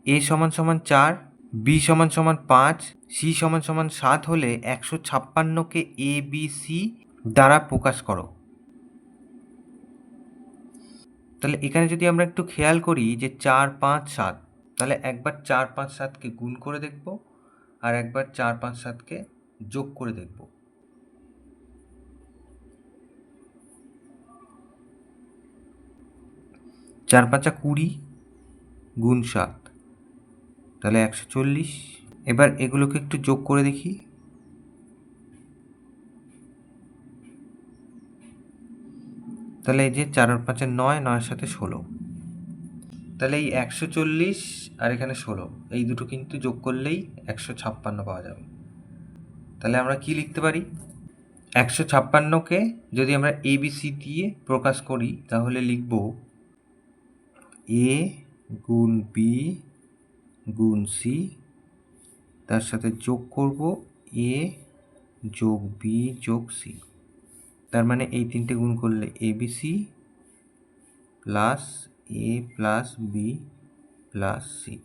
এ সমান সমান 4, বি সমান সমান 5, সি সমান সমান 7 হলে 156কে এ বি সি দ্বারা প্রকাশ করো। তাহলে এখানে যদি আমরা একটু খেয়াল করি যে 4, 5, 7, তাহলে একবার 4, 5, 7কে গুণ করে দেখব আর একবার 4, 5, 7কে যোগ করে দেখব। চার পাঁচা 20 গুণ 7, তাহলে 140। এবার এগুলোকে একটু যোগ করে দেখি। তাহলে এই যে 4 আর 5 9, 9-এর সাথে 16, তাহলে এই 140 আর এখানে 16 এই দুটো কিন্তু যোগ করলেই 156 পাওয়া যাবে। তাহলে আমরা কি লিখতে পারি? 156কে যদি আমরা এবিসি দিয়ে প্রকাশ করি তাহলে লিখব এ গুণ বি গুণ সি, তার সাথে যোগ করব এ যোগ বি যোগ সি। তার মানে এই তিনটে গুণ করলে এবিসি প্লাস এ প্লাস বি প্লাস সি।